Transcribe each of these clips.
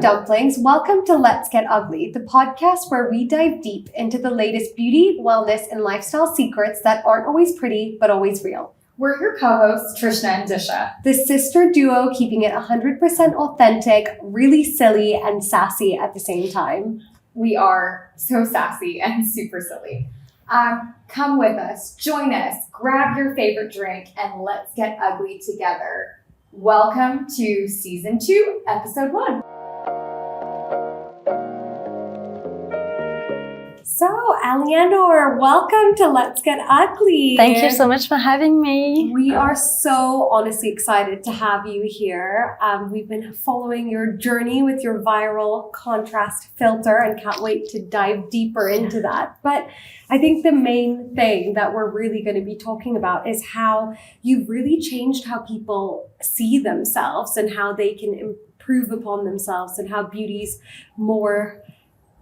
dumplings, welcome to Let's Get Ugly, the podcast where we dive deep into the latest beauty, wellness, and lifestyle secrets that aren't always pretty, but always real. We're your co-hosts, Trish and Disha. The sister duo keeping it 100% authentic, really silly, and sassy at the same time. We are so sassy and super silly. Come with us, join us, grab your favorite drink, and let's get ugly together. Welcome to Season 2, Episode 1. So, Aliénor, welcome to Let's Get Ugly. Thank you so much for having me. We are so honestly excited to have you here. We've been following your journey with your viral contrast filter and can't wait to dive deeper into that. But I think the main thing that we're really going to be talking about is how you've really changed how people see themselves and how they can improve upon themselves and how beauty's more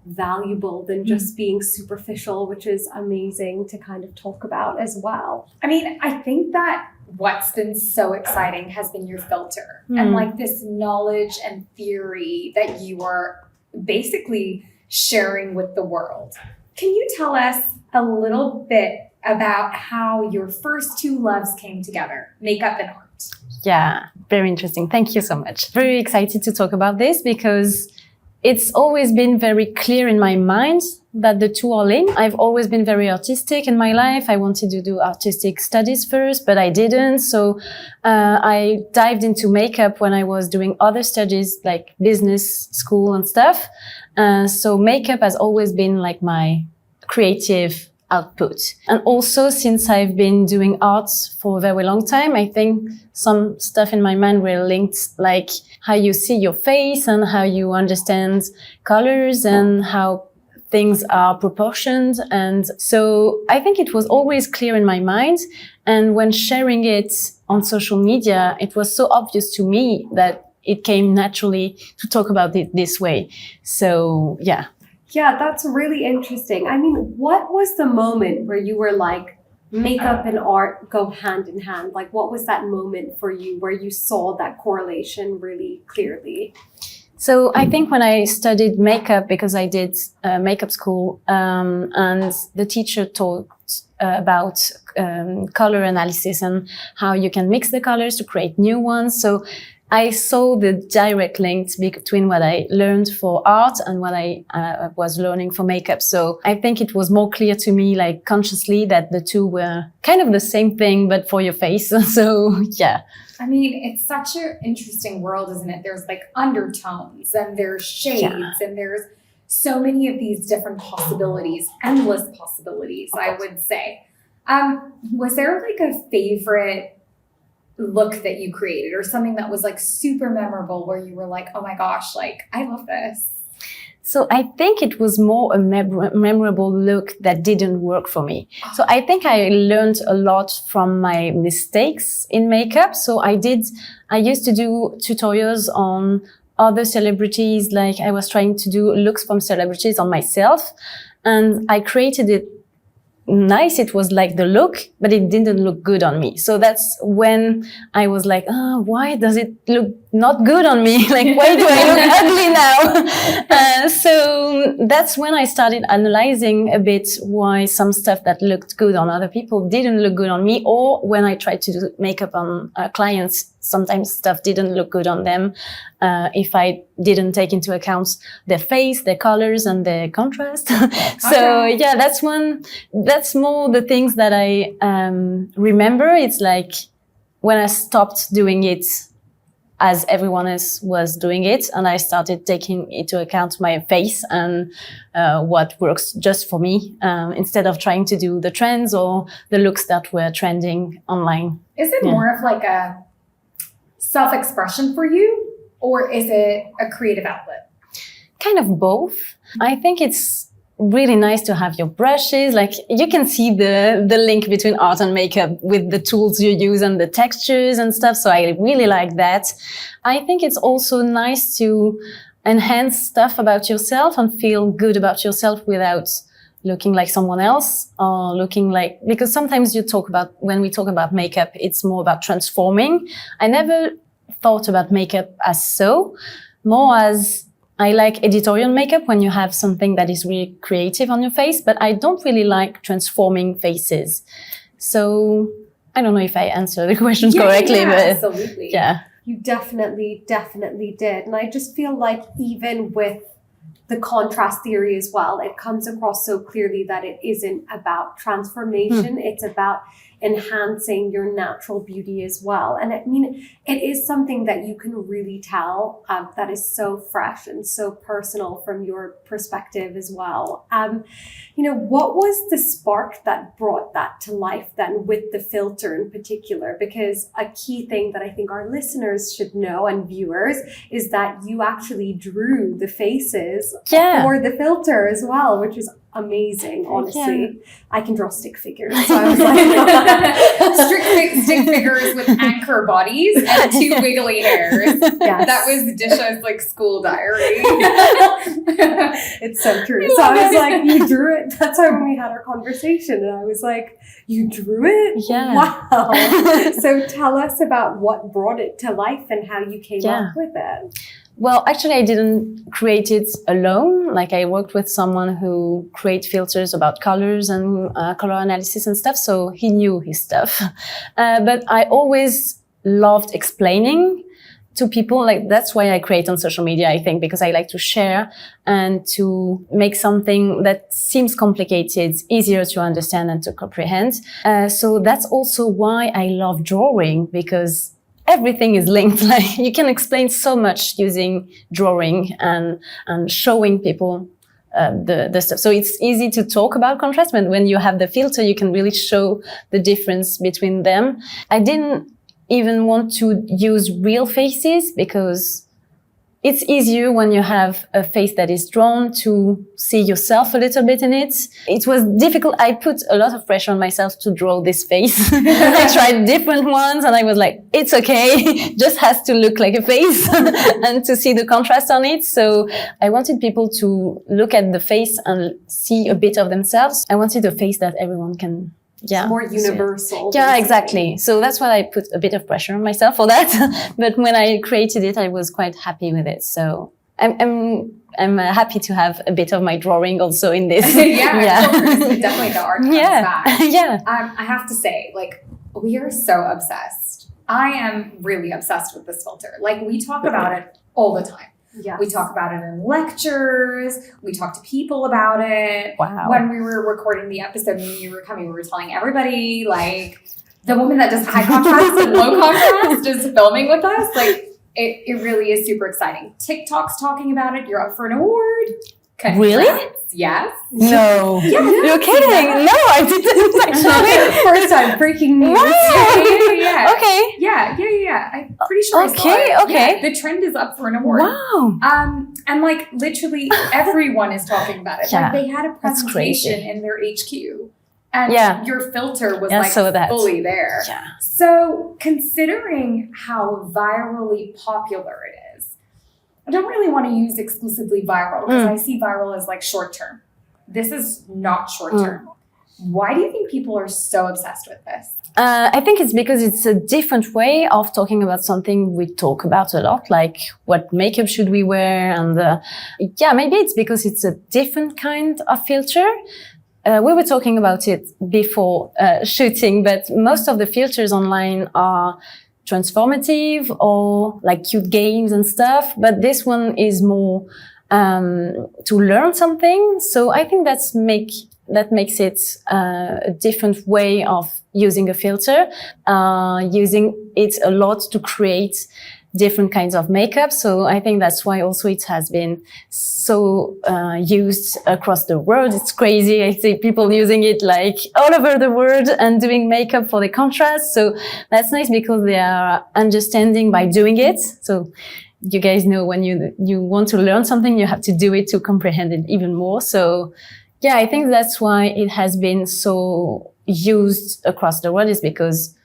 valuable than just being superficial, which is amazing to kind of talk about as well. I mean, I think that what's been so exciting has been your filter and like this knowledge and theory that you are basically sharing with the world. Can you tell us a little bit about how your first two loves came together, makeup and art? Yeah, very interesting. Thank you so much. Very excited to talk about this because it's always been very clear in my mind that the two are linked. I've always been very artistic in my life. I wanted to do artistic studies first, but I didn't. So I dived into makeup when I was doing other studies like business school and stuff. So makeup has always been like my creative output. And also since I've been doing art for a very long time, I think some stuff in my mind were linked, like how you see your face and how you understand colors and how things are proportioned. And so I think it was always clear in my mind. And when sharing it on social media, it was so obvious to me that it came naturally to talk about it this way. So yeah. Yeah, that's really interesting. I mean, what was the moment where you were like, makeup and art go hand in hand? Like, what was that moment for you where you saw that correlation really clearly? So I think when I studied makeup, because I did makeup school, and the teacher taught about color analysis and how you can mix the colors to create new ones. So I saw the direct link between what I learned for art and what I was learning for makeup. So I think it was more clear to me, like consciously, that the two were kind of the same thing, but for your face. So yeah. I mean, it's such an interesting world, isn't it? There's like undertones and there's shades and there's so many of these different possibilities, endless possibilities, I would say. Was there like a favorite look that you created or something that was like super memorable where you were like, oh my gosh, like I love this? So I think it was more a memorable look that didn't work for me. So I think I learned a lot from my mistakes in makeup. So I used to do tutorials on other celebrities. Like I was trying to do looks from celebrities on myself and I created it nice. It was like the look, but it didn't look good on me. So that's when I was like, why does it look not good on me? Like, why do I look ugly now? So that's when I started analyzing a bit why some stuff that looked good on other people didn't look good on me. Or when I tried to do makeup on clients, sometimes stuff didn't look good on them if I didn't take into account their face, their colors, and their contrast. So yeah, that's more the things that I remember. It's like when I stopped doing it as everyone else was doing it, and I started taking into account my face and what works just for me, instead of trying to do the trends or the looks that were trending online. Is it more of like a self-expression for you, or is it a creative outlet? Kind of both. I think it's really nice to have your brushes. Like you can see the link between art and makeup with the tools you use and the textures and stuff. So I really like that. I think it's also nice to enhance stuff about yourself and feel good about yourself without looking like someone else or looking like, because sometimes when we talk about makeup, it's more about transforming. I never thought about makeup as more as I like editorial makeup when you have something that is really creative on your face, but I don't really like transforming faces. So I don't know if I answer the questions correctly, but absolutely. Yeah. You definitely did. And I just feel like even with the contrast theory as well, it comes across so clearly that it isn't about transformation. It's about enhancing your natural beauty as well. And I mean, it is something that you can really tell that is so fresh and so personal from your perspective as well. You know, what was the spark that brought that to life then with the filter in particular? Because a key thing that I think our listeners should know and viewers is that you actually drew the faces for the filter as well, which is amazing, honestly. I can draw stick figures, so I was like stick figures with anchor bodies and 2 wiggly hairs. Yes. That was Disha's like school diary. It's so true. So I was like, you drew it. That's why when we had our conversation, and I was like, you drew it? Yeah. Wow. So tell us about what brought it to life and how you came up with it. Well, actually, I didn't create it alone. Like, I worked with someone who create filters about colors and color analysis and stuff. So he knew his stuff. But I always loved explaining to people. Like, that's why I create on social media, I think, because I like to share and to make something that seems complicated easier to understand and to comprehend. So that's also why I love drawing, because everything is linked. Like, you can explain so much using drawing and showing people the stuff. So it's easy to talk about contrast, but when you have the filter, you can really show the difference between them. I didn't even want to use real faces because it's easier when you have a face that is drawn to see yourself a little bit in it. It was difficult. I put a lot of pressure on myself to draw this face. I tried different ones and I was like, it's okay. Just has to look like a face and to see the contrast on it. So I wanted people to look at the face and see a bit of themselves. I wanted a face that everyone can more universal. Yeah, exactly. So that's why I put a bit of pressure on myself for that. But when I created it, I was quite happy with it. So I'm happy to have a bit of my drawing also in this. Definitely the art comes back. I have to say, like, we are so obsessed. I am really obsessed with this filter. Like, we talk about it all the time. Yes. We talk about it in lectures. We talk to people about it. Wow. When we were recording the episode and you were coming, we were telling everybody, like, the woman that does high contrast and low contrast is filming with us. Like, it really is super exciting. TikTok's talking about it. You're up for an award. Congrats. Really? Yes. No. Yes. You're kidding. No, I didn't actually. First time, breaking news. Wow. Yeah. Okay. Yeah. I'm pretty sure I saw Okay. it. Okay. Yeah, the trend is up for an award. Wow. And like literally everyone is talking about it. Yeah. Like, they had a That's presentation crazy. in their HQ. And your filter was fully there. Yeah. So considering how virally popular it is, I don't really want to use exclusively viral because I see viral as like short term. This is not short term. Why do you think people are so obsessed with this? I think it's because it's a different way of talking about something we talk about a lot, like what makeup should we wear? And maybe it's because it's a different kind of filter. We were talking about it before shooting, but most of the filters online are transformative or like cute games and stuff. But this one is more to learn something. So I think that makes it a different way of using a filter, using it a lot to create different kinds of makeup. So I think that's why also it has been so used across the world. It's crazy. I see people using it like all over the world and doing makeup for the contrast. So that's nice because they are understanding by doing it. So you guys know when you want to learn something, you have to do it to comprehend it even more. So yeah, I think that's why it has been so used across the world, is because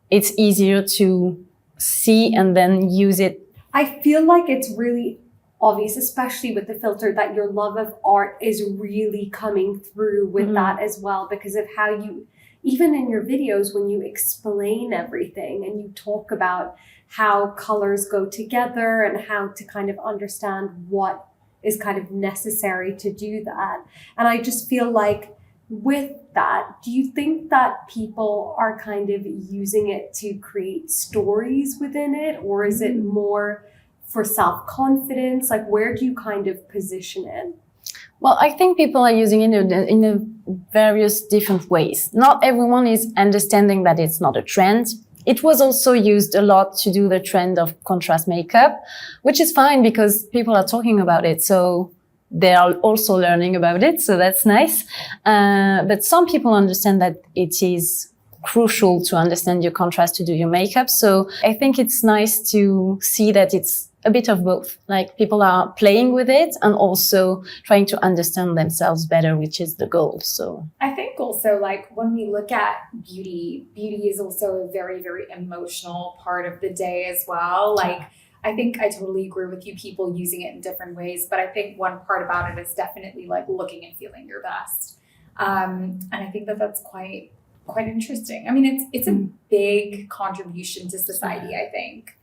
it's easier to see and then use it. I feel like it's really obvious, especially with the filter, that your love of art is really coming through with that as well, because of how you, even in your videos, when you explain everything and you talk about how colors go together and how to kind of understand what is kind of necessary to do that. And I just feel like with that, do you think that people are kind of using it to create stories within it, or is it more for self-confidence? Like, where do you kind of position it? Well, I think people are using it in a various different ways. Not everyone is understanding that it's not a trend. It was also used a lot to do the trend of contrast makeup, which is fine because people are talking about it. So they are also learning about it. So that's nice. But some people understand that it is crucial to understand your contrast to do your makeup. So I think it's nice to see that it's a bit of both. Like people are playing with it and also trying to understand themselves better, which is the goal. So I think also like when we look at beauty is also a very, very emotional part of the day as well. Like I think I totally agree with you, people using it in different ways, but I think one part about it is definitely like looking and feeling your best. And I think that that's quite interesting. I mean, it's a big contribution to society, I think.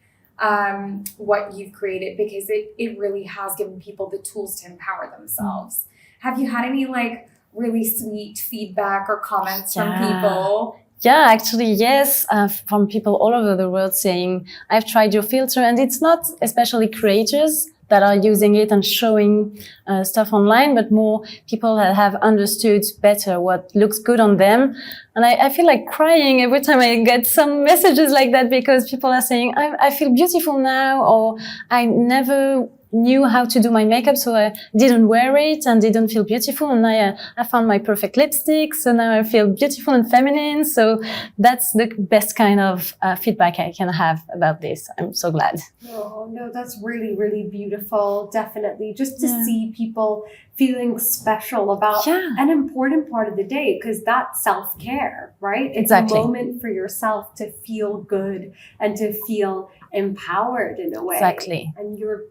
What you've created, because it really has given people the tools to empower themselves. Have you had any like really sweet feedback or comments from people? Yeah, actually, yes, from people all over the world saying, I've tried your filter, and it's not especially creators that are using it and showing stuff online, but more people that have understood better what looks good on them. And I feel like crying every time I get some messages like that, because people are saying, I feel beautiful now, or I never knew how to do my makeup, so I didn't wear it and didn't feel beautiful. And I found my perfect lipstick, so now I feel beautiful and feminine. So that's the best kind of feedback I can have about this. I'm so glad. Oh, no, that's really, really beautiful. Definitely. Just to see people feeling special about an important part of the day, because that's self-care, right? It's a moment for yourself to feel good and to feel empowered in a way. Exactly. And you've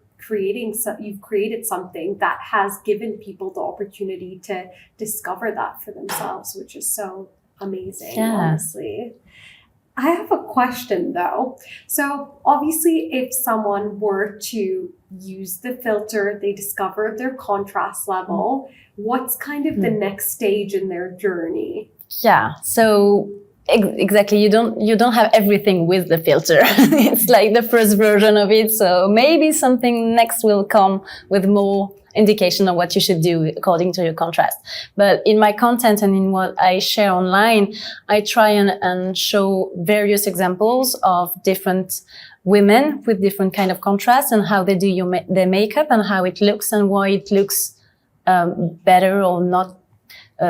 created something that has given people the opportunity to discover that for themselves, which is so amazing, honestly. I have a question though. So obviously if someone were to use the filter, they discover their contrast level, what's kind of the next stage in their journey? Yeah. So exactly. You don't have everything with the filter. It's like the first version of it. So maybe something next will come with more indication of what you should do according to your contrast. But in my content and in what I share online, I try and show various examples of different women with different kind of contrast and how they do their makeup and how it looks and why it looks better or not.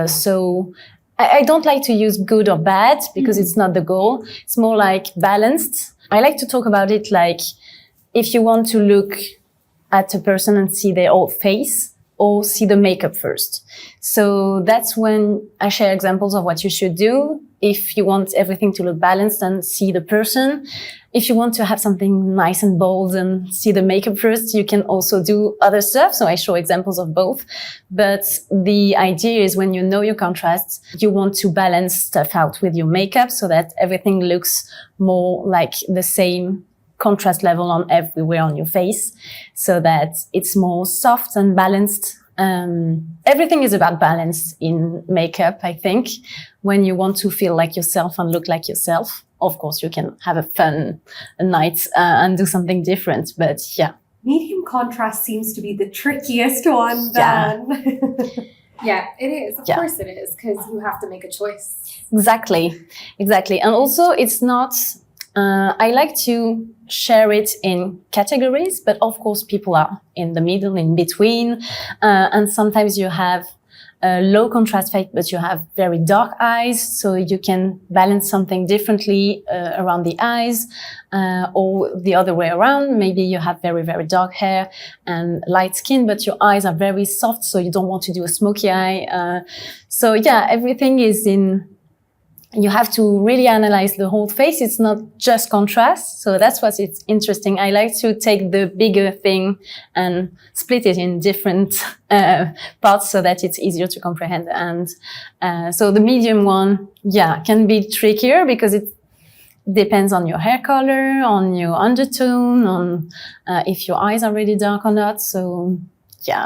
So I don't like to use good or bad because it's not the goal. It's more like balanced. I like to talk about it like if you want to look at a person and see their whole face or see the makeup first. So that's when I share examples of what you should do. If you want everything to look balanced and see the person. If you want to have something nice and bold and see the makeup first, you can also do other stuff. So I show examples of both. But the idea is when you know your contrasts, you want to balance stuff out with your makeup so that everything looks more like the same contrast level on everywhere on your face, so that it's more soft and balanced. Everything is about balance in makeup, I think. When you want to feel like yourself and look like yourself, of course, you can have a fun night and do something different. But yeah. Medium contrast seems to be the trickiest one then. Yeah, it is. Of course it is, because you have to make a choice. Exactly. And also it's not... I like to share it in categories, but of course people are in the middle, in between. And sometimes you have a low contrast face, but you have very dark eyes. So you can balance something differently around the eyes, or the other way around. Maybe you have very, very dark hair and light skin, but your eyes are very soft. So you don't want to do a smoky eye. So yeah, everything is in... You have to really analyze the whole face. It's not just contrast. So that's what's interesting. I like to take the bigger thing and split it in different parts so that it's easier to comprehend. And so the medium one, can be trickier because it depends on your hair color, on your undertone, on if your eyes are really dark or not. So yeah.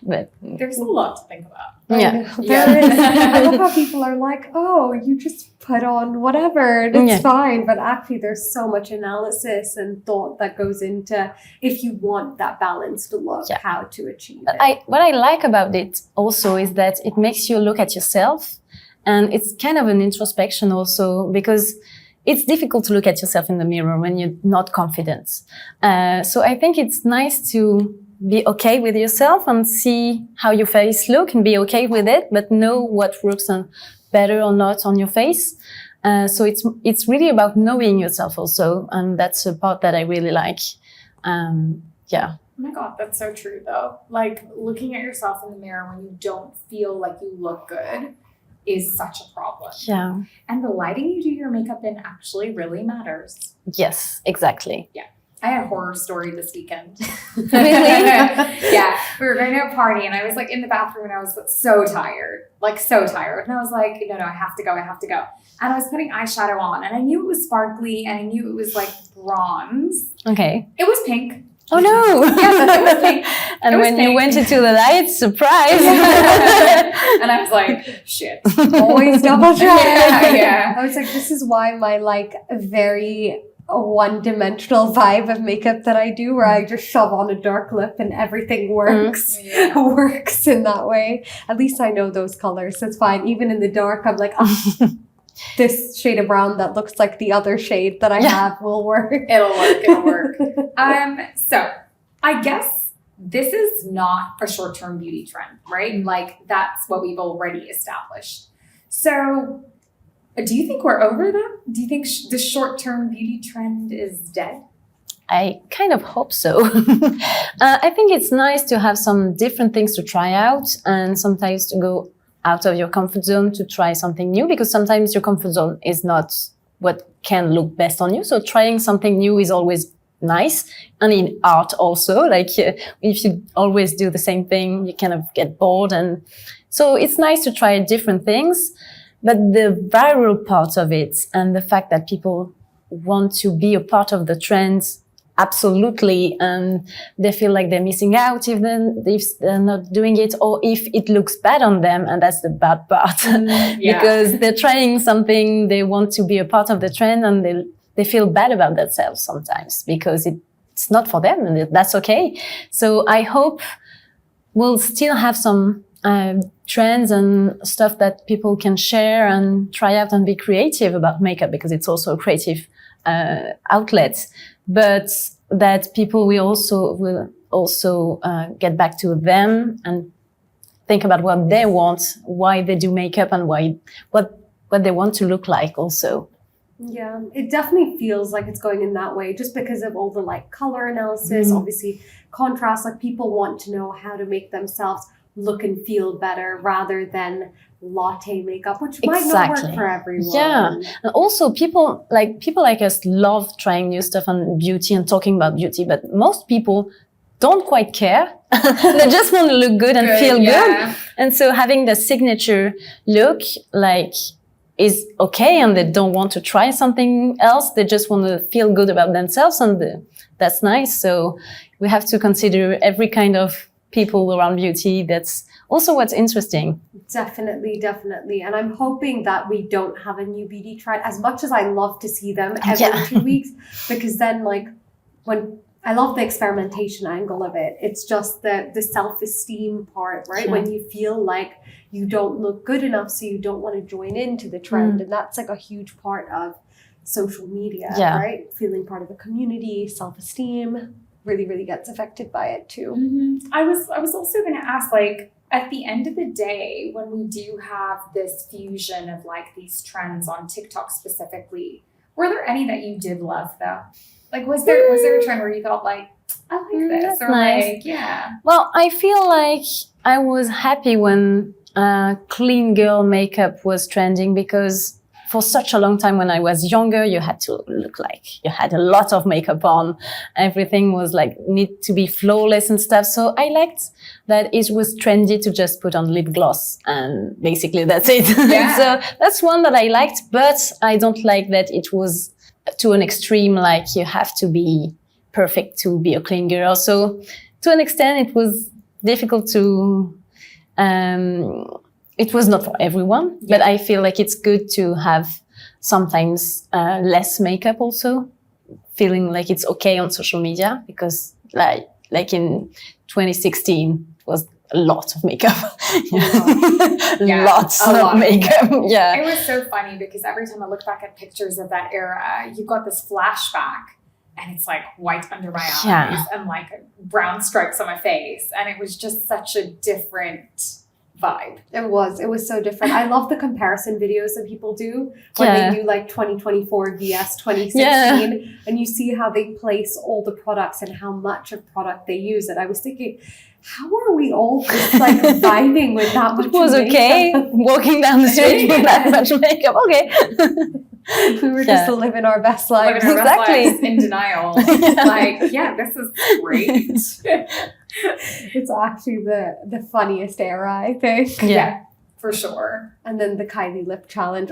But There's a lot to think about. yeah. There is. I love how people are like, oh, you just put on whatever and it's fine. But actually, there's so much analysis and thought that goes into if you want that balanced look, how to achieve it. What I like about it also is that it makes you look at yourself, and it's kind of an introspection also, because it's difficult to look at yourself in the mirror when you're not confident. So I think it's nice to be okay with yourself and see how your face look and be okay with it, but know what works better or not on your face. So it's really about knowing yourself also, and that's a part that I really like. Yeah. Oh my God, that's so true though. Like looking at yourself in the mirror when you don't feel like you look good is such a problem. Yeah. And the lighting you do your makeup in actually really matters. Yes, exactly. Yeah. I had a horror story this weekend. Really? Yeah. We were going to a party and I was like in the bathroom and I was so tired. Like so tired. And I was like, no, I have to go. And I was putting eyeshadow on and I knew it was sparkly and I knew it was like bronze. Okay. It was pink. Oh no! Yes, it was pink. And when you went into the lights, surprise! And I was like, shit. Always double check. Yeah. I was like, this is why my like very one-dimensional vibe of makeup that I do, where I just shove on a dark lip and everything works. Works in that way. At least I know those colors, so it's fine. Even in the dark, I'm like, this shade of brown that looks like the other shade that I have will work. It'll work. So I guess this is not a short-term beauty trend, right? Like that's what we've already established. So do you think we're over that? Do you think the short-term beauty trend is dead? I kind of hope so. I think it's nice to have some different things to try out and sometimes to go out of your comfort zone to try something new, because sometimes your comfort zone is not what can look best on you. So trying something new is always nice. And in art also, like if you always do the same thing, you kind of get bored. And so it's nice to try different things. But the viral part of it and the fact that people want to be a part of the trends, absolutely, and they feel like they're missing out if they're not doing it, or if it looks bad on them, and that's the bad part. Because they're trying something, they want to be a part of the trend, and they feel bad about themselves sometimes because it's not for them, and that's okay. So I hope we'll still have some trends and stuff that people can share and try out and be creative about makeup, because it's also a creative outlet. But that people will also get back to them and think about what they want, why they do makeup, and what they want to look like also. Yeah, it definitely feels like it's going in that way, just because of all the like color analysis, obviously contrast. Like people want to know how to make themselves look and feel better rather than latte makeup, which might not work for everyone. Yeah. And also people like us love trying new stuff on beauty and talking about beauty, but most people don't quite care. They just want to look good and feel good. And so having the signature look like is okay, and they don't want to try something else. They just want to feel good about themselves, and that's nice. So we have to consider every kind of people around beauty. That's also what's interesting. Definitely. And I'm hoping that we don't have a new beauty trend, as much as I love to see them every 2 weeks, because then like when I love the experimentation angle of it, it's just the self-esteem part, right? When you feel like you don't look good enough, so you don't want to join into the trend. And that's like a huge part of social media, right? Feeling part of a community, self-esteem really gets affected by it too. I was also going to ask, like, at the end of the day, when we do have this fusion of like these trends on TikTok specifically, were there any that you did love though? Like, was there a trend where you thought like, I like this, that's or nice. like, Well, I feel like I was happy when clean girl makeup was trending, because for such a long time when I was younger, you had to look like you had a lot of makeup on. Everything was like need to be flawless and stuff. So I liked that it was trendy to just put on lip gloss and basically that's it. So that's one that I liked, but I don't like that it was to an extreme, like you have to be perfect to be a clean girl. So to an extent, it was difficult to. It was not for everyone, but I feel like it's good to have sometimes less makeup also, feeling like it's okay on social media, because like in 2016 it was a lot of makeup. Lots of makeup. Yeah. It was so funny because every time I look back at pictures of that era, you've got this flashback and it's like white under my eyes and like brown stripes on my face. And it was just such a different vibe. It was so different. I love the comparison videos that people do when they do like 2024 vs 2016 and you see how they place all the products and how much of product they use. And I was thinking, how are we all just like vibing with that much makeup? It was okay walking down the street with that much makeup. Okay. We were just living our best lives. Living our best lives in denial. Like, this is great. It's actually the funniest era, I think. Yeah, for sure. And then the Kylie lip challenge.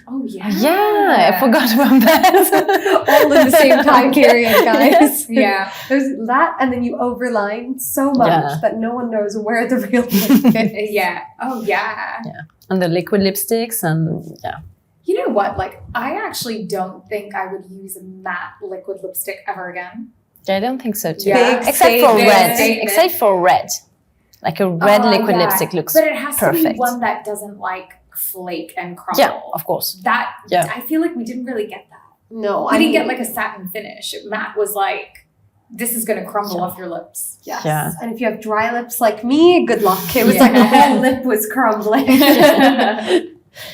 Oh yeah. Yeah, I forgot about that. All in the same time period, guys. Yeah. There's that, and then you overline so much that no one knows where the real lip is. Yeah. Oh yeah. Yeah. And the liquid lipsticks and You know what? Like, I actually don't think I would use a matte liquid lipstick ever again. Yeah, I don't think so too. Yeah. Except for red. Except for red. Like a red liquid lipstick looks But it has perfect. to be one that doesn't like flake and crumble. Yeah, of course. I feel like we didn't really get that. No, We didn't get like a satin finish. Matte was like, this is going to crumble off your lips. Yes. Yeah. And if you have dry lips like me, good luck. It was like the whole lip was crumbling.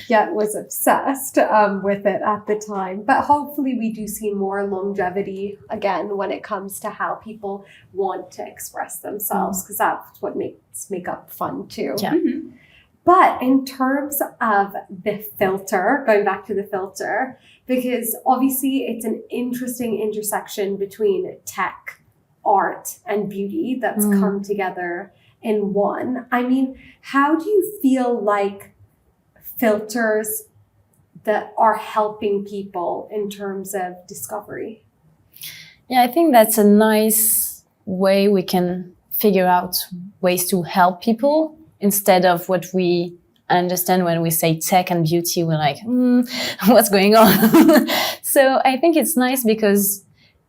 Was obsessed with it at the time. But hopefully we do see more longevity again when it comes to how people want to express themselves, because that's what makes makeup fun too. Yeah. Mm-hmm. But in terms of the filter, going back to the filter, because obviously it's an interesting intersection between tech, art, and beauty that's come together in one. I mean, how do you feel like filters that are helping people in terms of discovery? Yeah, I think that's a nice way we can figure out ways to help people instead of what we understand when we say tech and beauty. We're like, what's going on? So I think it's nice because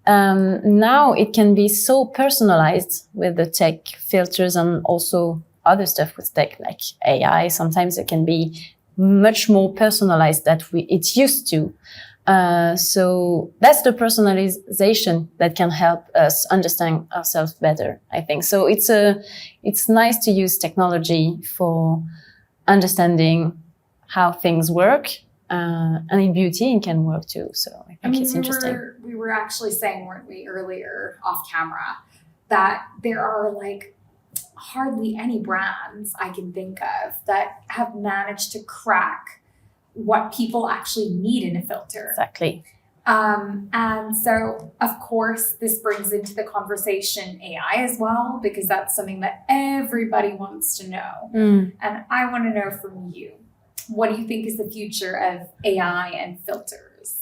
now it can be so personalized with the tech filters and also other stuff with tech like AI. Sometimes it can be much more personalized than it used to. So that's the personalization that can help us understand ourselves better, I think. So it's nice to use technology for understanding how things work, and in beauty it can work too. So I think it's interesting. We were actually saying, weren't we, earlier off camera, that there are like hardly any brands I can think of that have managed to crack what people actually need in a filter. Exactly. And so, of course, this brings into the conversation AI as well, because that's something that everybody wants to know. And I want to know from you, what do you think is the future of AI and filters?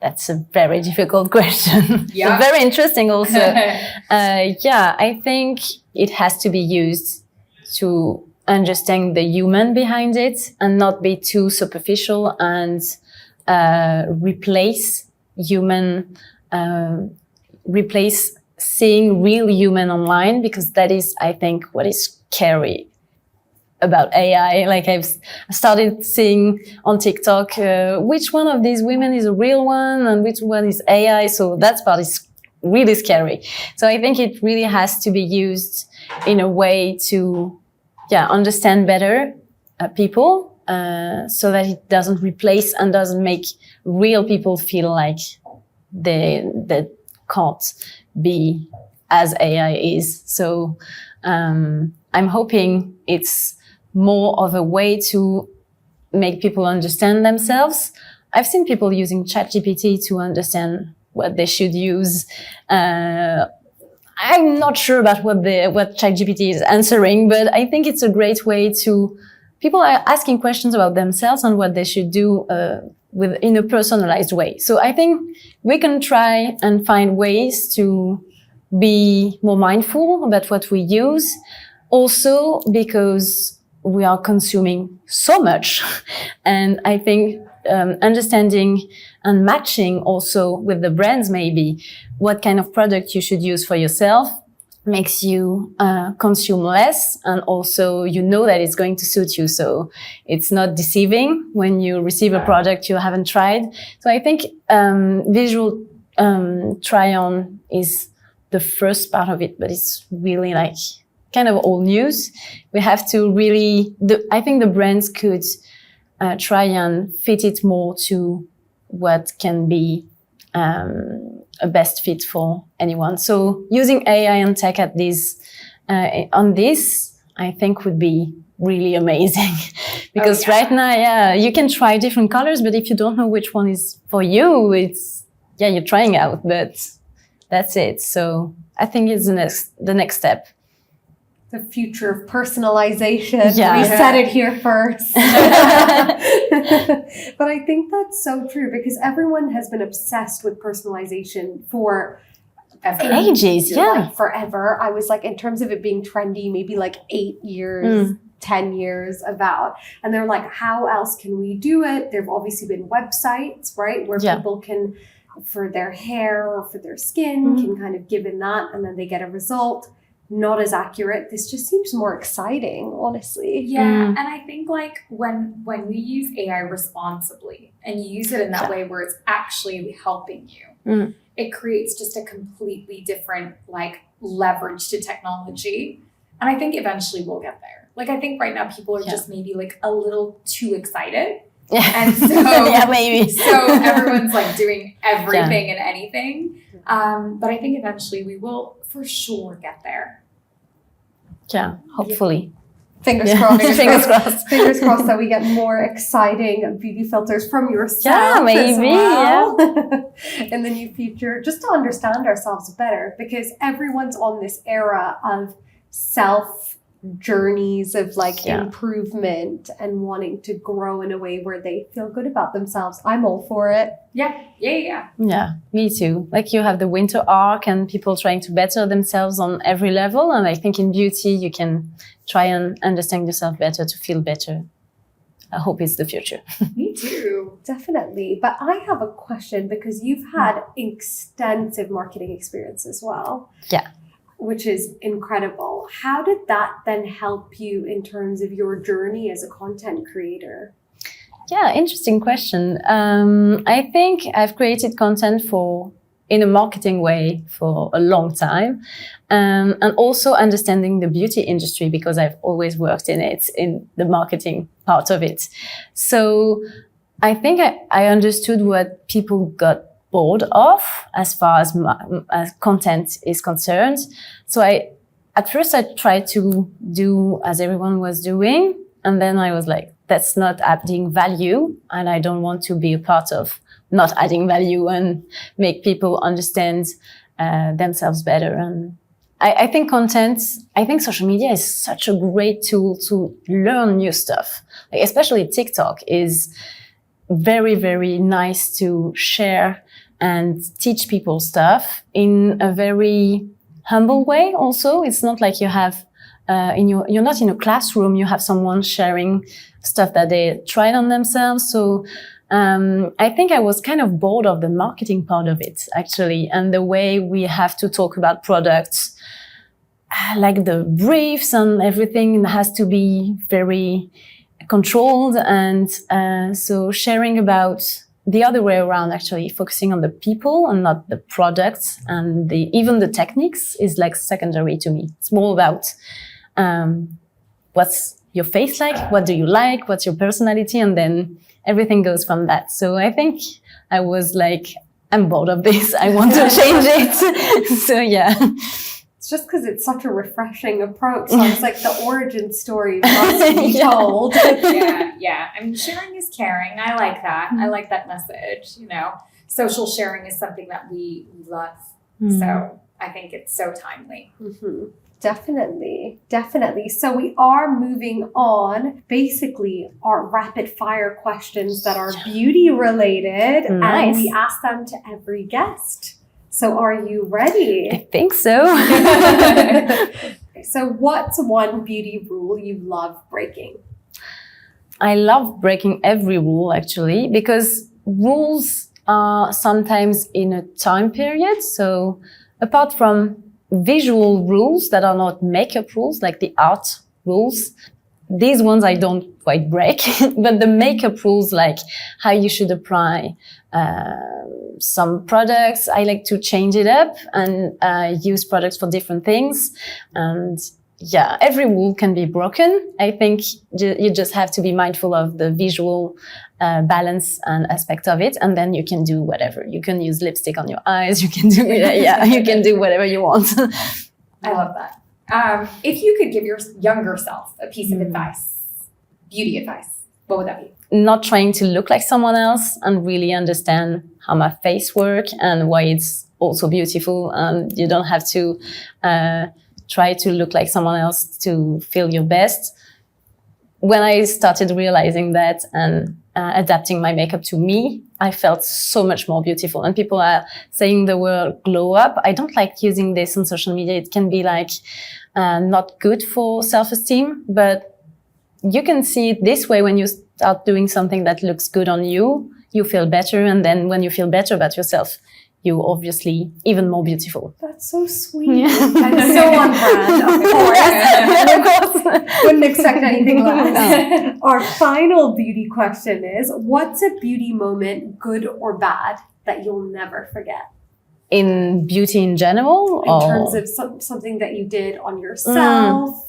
That's a very difficult question. Yeah. Very interesting also. I think it has to be used to understand the human behind it and not be too superficial and replace seeing real human online, because that is, I think, what is scary about AI. Like I've started seeing on TikTok, which one of these women is a real one and which one is AI. So that part is really scary. So I think it really has to be used in a way to understand better people, so that it doesn't replace and doesn't make real people feel like they can't be as AI is. So I'm hoping it's more of a way to make people understand themselves. I've seen people using ChatGPT to understand what they should use. I'm not sure about what ChatGPT is answering, but I think it's a great way to, people are asking questions about themselves and what they should do in a personalized way. So I think we can try and find ways to be more mindful about what we use. Also because we are consuming so much. And I think understanding and matching also with the brands maybe what kind of product you should use for yourself makes you consume less, and also you know that it's going to suit you, so it's not deceiving when you receive a product you haven't tried. So I think visual try-on is the first part of it, but it's really like kind of old news. We have to really, I think the brands could try and fit it more to what can be a best fit for anyone. So using AI and tech at this, on this, I think would be really amazing. Because right now, yeah, you can try different colors, but if you don't know which one is for you, it's, yeah, you're trying out, but that's it. So I think it's the next step. The future of personalization. Yeah. We said it here first. But I think that's so true, because everyone has been obsessed with personalization for ages. Yeah. Like forever. I was like, in terms of it being trendy, maybe like 8 years, 10 years about. And they're like, how else can we do it? There've obviously been websites, right? Where people can, for their hair or for their skin, can kind of give in that, and then they get a result. Not as accurate. This just seems more exciting, honestly. Yeah, and I think like when we use AI responsibly and you use it in that way where it's actually helping you, it creates just a completely different like leverage to technology. And I think eventually we'll get there. Like I think right now people are just maybe like a little too excited. And so maybe. So everyone's like doing everything and anything. But I think eventually we will for sure get there. Yeah, hopefully. Fingers crossed. Fingers crossed. Fingers crossed that we get more exciting beauty filters from yourself. Yeah, maybe. In the near future, just to understand ourselves better, because everyone's on this era of self journeys of like improvement and wanting to grow in a way where they feel good about themselves. I'm all for it. Yeah, me too. Like you have the winter arc and people trying to better themselves on every level. And I think in beauty, you can try and understand yourself better to feel better. I hope it's the future. Me too. Definitely. But I have a question, because you've had extensive marketing experience as well. Yeah. Which is incredible. How did that then help you in terms of your journey as a content creator? Yeah, interesting question. I think I've created content in a marketing way for a long time. And also understanding the beauty industry, because I've always worked in it, in the marketing part of it. So I think I understood what people got bored of as far as content is concerned. So at first I tried to do as everyone was doing. And then I was like, that's not adding value. And I don't want to be a part of not adding value and make people understand themselves better. And I think social media is such a great tool to learn new stuff. Like especially TikTok is very, very nice to share and teach people stuff in a very humble way. Also, it's not like you have you're not in a classroom. You have someone sharing stuff that they tried on themselves. So I think I was kind of bored of the marketing part of it, actually, and the way we have to talk about products, like the briefs and everything has to be very controlled. And so sharing about the other way around, actually focusing on the people and not the products, and even the techniques is like secondary to me. It's more about what's your face like, what do you like, what's your personality, and then everything goes from that. So I think I was like, I'm bored of this. I want to change it. So yeah. It's just because it's such a refreshing approach. So it's like the origin story must be told. Yeah. I mean, sharing is caring. I like that. I like that message. You know, social sharing is something that we love. So I think it's so timely. Definitely. So we are moving on. Basically, our rapid fire questions that are beauty related, and we ask them to every guest. So are you ready? I think so. So what's one beauty rule you love breaking? I love breaking every rule actually, because rules are sometimes in a time period. So apart from visual rules that are not makeup rules, like the art rules, these ones I don't quite break, but the makeup rules, like how you should apply some products, I like to change it up and use products for different things. And yeah, every rule can be broken. I think you just have to be mindful of the visual balance and aspect of it, and then you can do whatever. You can use lipstick on your eyes. You can do you can do whatever you want. I love that. If you could give your younger self a piece of advice, beauty advice, what would that be? Not trying to look like someone else and really understand how my face works and why it's also beautiful. And you don't have to try to look like someone else to feel your best. When I started realizing that and adapting my makeup to me, I felt so much more beautiful. And people are saying the word glow up. I don't like using this on social media. It can be like not good for self-esteem, but you can see it this way. When you start doing something that looks good on you, you feel better. And then when you feel better about yourself, you're obviously even more beautiful. That's so sweet. And so on brand, of course. Wouldn't expect anything less. Our final beauty question is, what's a beauty moment, good or bad, that you'll never forget? In beauty in general? In terms of something that you did on yourself,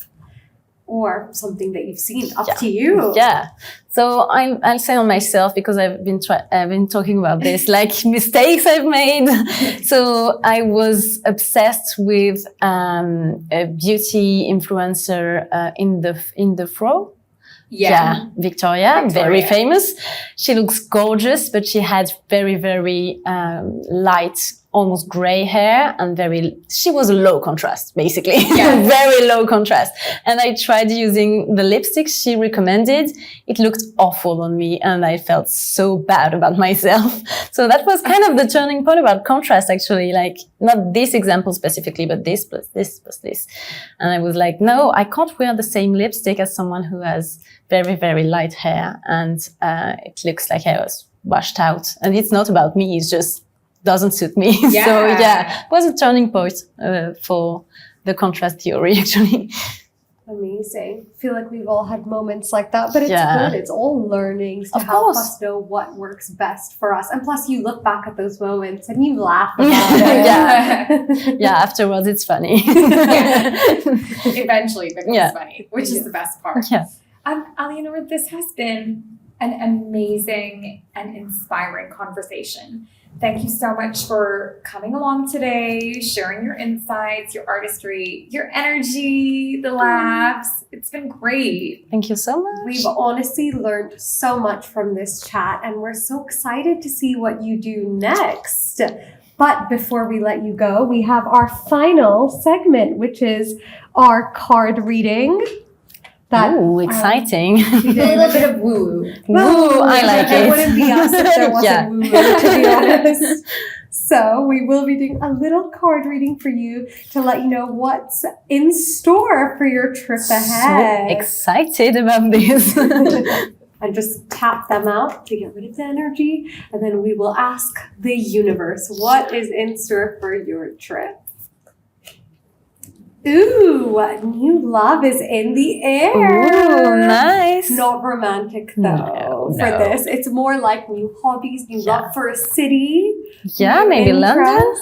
or something that you've seen, up to you. Yeah. So I'll say on myself, because I've been talking about this, like mistakes I've made. So I was obsessed with a beauty influencer in the fro. Yeah, Victoria, very famous. She looks gorgeous, but she had very, very light, almost gray hair, and she was a low contrast, basically. Yeah. Very low contrast. And I tried using the lipstick she recommended. It looked awful on me, and I felt so bad about myself. So that was kind of the turning point about contrast, actually. Like, not this example specifically, but this plus this plus this. And I was like, no, I can't wear the same lipstick as someone who has very, very light hair, and it looks like I was washed out. And it's not about me, it's just doesn't suit me. Yeah. So yeah, it was a turning point for the contrast theory, actually. Amazing. I feel like we've all had moments like that, but it's good. It's all learnings to help us know what works best for us. And plus, you look back at those moments and you laugh about it. Yeah, afterwards it's funny. Eventually it becomes funny, which is the best part. Yeah. Aliénor, this has been an amazing and inspiring conversation. Thank you so much for coming along today, sharing your insights, your artistry, your energy, the laughs. It's been great. Thank you so much. We've honestly learned so much from this chat, and we're so excited to see what you do next. But before we let you go, we have our final segment, which is our card reading. Ooh, exciting. We did a little bit of woo. Woo, I like it. It wouldn't be us if there wasn't woo, to be honest. So we will be doing a little card reading for you to let you know what's in store for your trip ahead. So excited about this. And just tap them out to get rid of the energy. And then we will ask the universe what is in store for your trip. Ooh, new love is in the air. Ooh, nice. Not romantic though for this. It's more like new hobbies, new love for a city. Yeah, maybe London.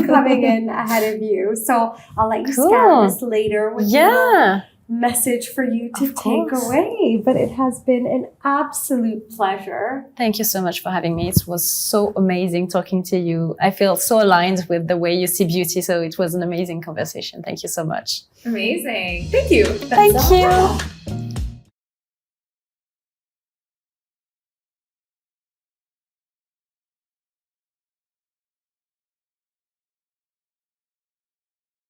Coming in ahead of you. So I'll let you scan this later with your message for you to take away. But it has been an absolute pleasure. Thank you so much for having me. It was so amazing talking to you. I feel so aligned with the way you see beauty. So it was an amazing conversation. Thank you so much. Amazing. Thank you. Thank you.